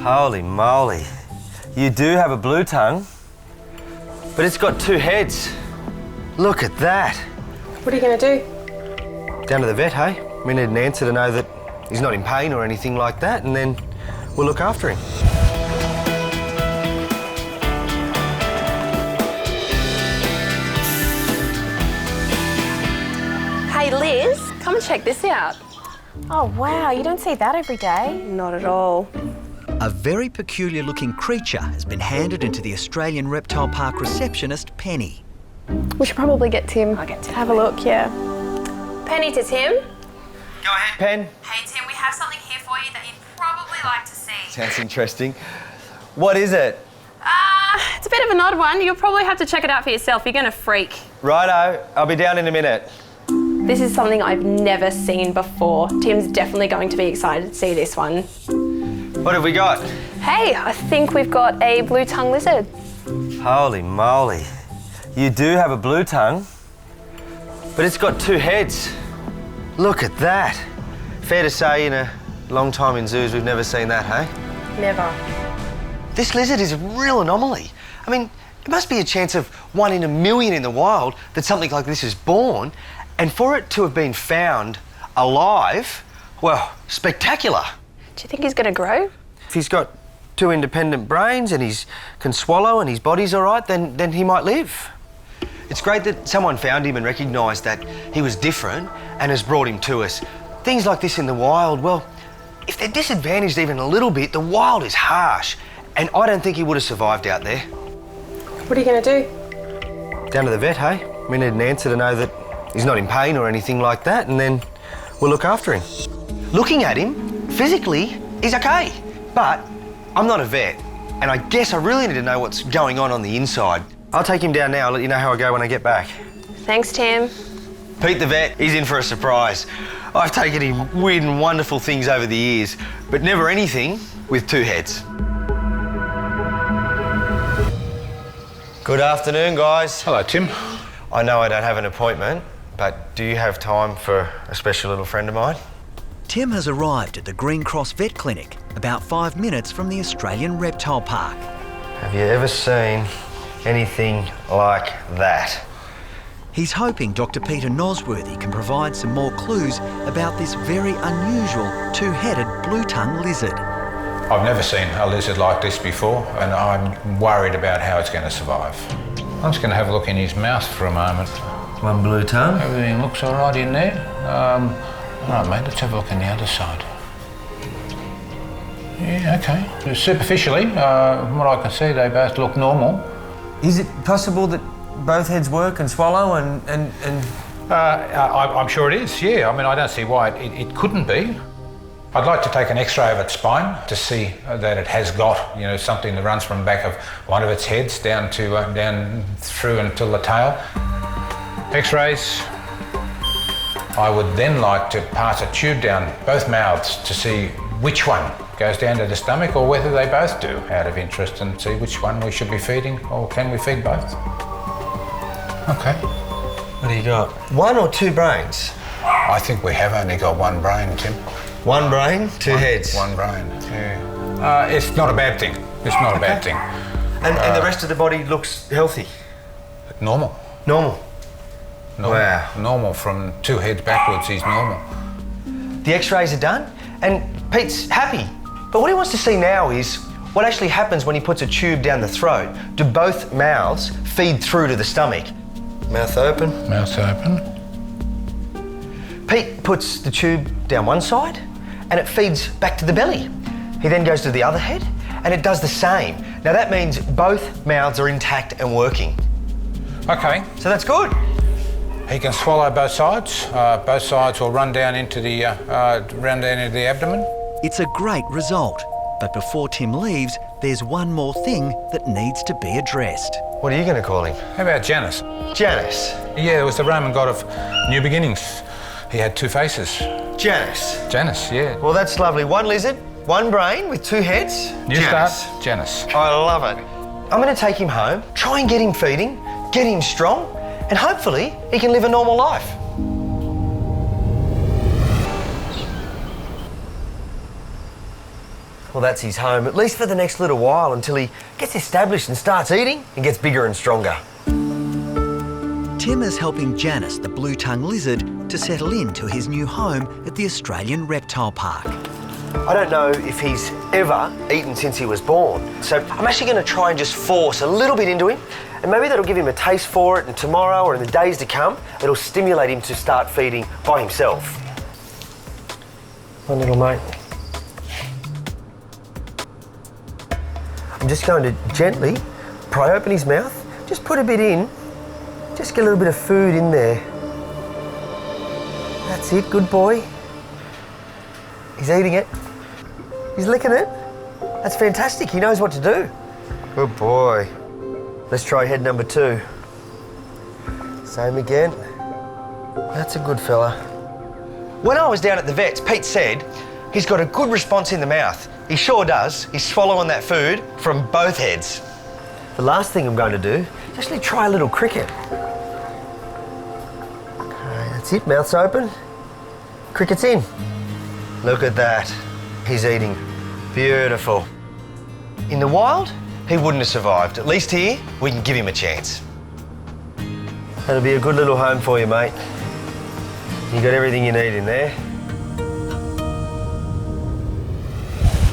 Holy moly. You do have a blue tongue, but it's got two heads. Look at that. What are you going to do? Down to the vet, hey? We need an answer to know that he's not in pain or anything like that, and then we'll look after him. Hey, Liz, come and check this out. Oh, wow, you don't see that every day. Not at all. A very peculiar-looking creature has been handed into the Australian Reptile Park receptionist, Penny. We should probably get Tim to have a look, yeah. Penny to Tim. Go ahead, Pen. Hey, Tim, we have something here for you that you'd probably like to see. Sounds interesting. What is it? It's a bit of an odd one. You'll probably have to check it out for yourself. You're going to freak. Righto, I'll be down in a minute. This is something I've never seen before. Tim's definitely going to be excited to see this one. What have we got? Hey, I think we've got a blue tongue lizard. Holy moly. You do have a blue tongue, but it's got two heads. Look at that. Fair to say, in a long time in zoos, we've never seen that, hey? Never. This lizard is a real anomaly. I mean, it must be a chance of 1 in a million in the wild that something like this is born, and for it to have been found alive, well, spectacular. Do you think he's going to grow? If he's got 2 independent brains and he can swallow and his body's all right, then he might live. It's great that someone found him and recognised that he was different and has brought him to us. Things like this in the wild, well, if they're disadvantaged even a little bit, the wild is harsh, and I don't think he would have survived out there. What are you going to do? Down to the vet, hey? We need an answer to know that he's not in pain or anything like that, and then we'll look after him. Looking at him, physically, he's okay, but I'm not a vet, and I guess I really need to know what's going on the inside. I'll take him down now. I'll let you know how I go when I get back. Thanks, Tim. Pete the vet, he's in for a surprise. I've taken him weird and wonderful things over the years, but never anything with 2 heads. Good afternoon, guys. Hello, Tim. I know I don't have an appointment, but do you have time for a special little friend of mine? Tim has arrived at the Green Cross Vet Clinic, about 5 minutes from the Australian Reptile Park. Have you ever seen anything like that? He's hoping Dr. Peter Nosworthy can provide some more clues about this very unusual 2-headed blue-tongue lizard. I've never seen a lizard like this before, and I'm worried about how it's going to survive. I'm just going to have a look in his mouth for a moment. One blue tongue. Everything looks all right in there. All right, mate, let's have a look on the other side. Yeah, okay. Superficially, from what I can see, they both look normal. Is it possible that both heads work and swallow and... I'm sure it is, yeah. I mean, I don't see why it couldn't be. I'd like to take an X-ray of its spine to see that it has got, you know, something that runs from the back of one of its heads down through until the tail. X-rays. I would then like to pass a tube down both mouths to see which one goes down to the stomach or whether they both do, out of interest, and see which one we should be feeding, or can we feed both? Okay. What do you got? 1 or 2 brains? I think we have only got 1 brain, Tim. 1 brain, 2 heads? 1 brain, yeah. It's not a bad thing. It's not a bad thing. And the rest of the body looks healthy? Normal. Normal? Wow. Normal from 2 heads backwards, he's normal. The X-rays are done, and Pete's happy. But what he wants to see now is what actually happens when he puts a tube down the throat. Do both mouths feed through to the stomach? Mouth open. Mouth open. Pete puts the tube down one side, and it feeds back to the belly. He then goes to the other head, and it does the same. Now that means both mouths are intact and working. Okay. So that's good. He can swallow both sides. Both sides will run down into the abdomen. It's a great result, but before Tim leaves, there's one more thing that needs to be addressed. What are you going to call him? How about Janus? Janus. Yeah, it was the Roman god of new beginnings. He had 2 faces. Janus. Janus, yeah. Well, that's lovely. 1 lizard, 1 brain with 2 heads. New Janus. start, Janus. I love it. I'm going to take him home, try and get him feeding, get him strong, and hopefully he can live a normal life. Well, that's his home, at least for the next little while, until he gets established and starts eating and gets bigger and stronger. Tim is helping Janice, the blue-tongue lizard, to settle into his new home at the Australian Reptile Park. I don't know if he's ever eaten since he was born, so I'm actually going to try and just force a little bit into him, and maybe that'll give him a taste for it, and tomorrow or in the days to come, it'll stimulate him to start feeding by himself. My little mate. I'm just going to gently pry open his mouth, just put a bit in, just get a little bit of food in there. That's it, good boy. He's eating it. He's licking it. That's fantastic, he knows what to do. Good boy. Let's try head number 2. Same again. That's a good fella. When I was down at the vet's, Pete said he's got a good response in the mouth. He sure does. He's swallowing that food from both heads. The last thing I'm going to do is actually try a little cricket. Okay, that's it, mouth's open. Cricket's in. Look at that. He's eating. Beautiful. In the wild, he wouldn't have survived. At least here, we can give him a chance. That'll be a good little home for you, mate. You got everything you need in there.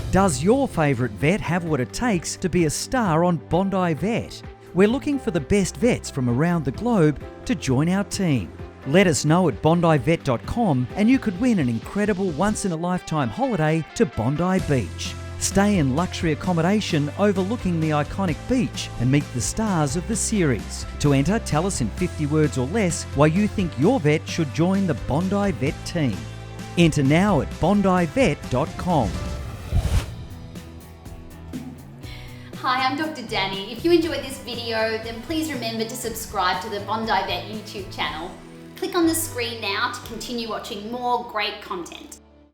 Does your favourite vet have what it takes to be a star on Bondi Vet? We're looking for the best vets from around the globe to join our team. Let us know at bondivet.com and you could win an incredible once-in-a-lifetime holiday to Bondi Beach. Stay in luxury accommodation overlooking the iconic beach and meet the stars of the series. To enter, tell us in 50 words or less why you think your vet should join the Bondi Vet team. Enter now at bondivet.com. Hi, I'm Dr. Danny. If you enjoyed this video, then please remember to subscribe to the Bondi Vet YouTube channel. Click on the screen now to continue watching more great content.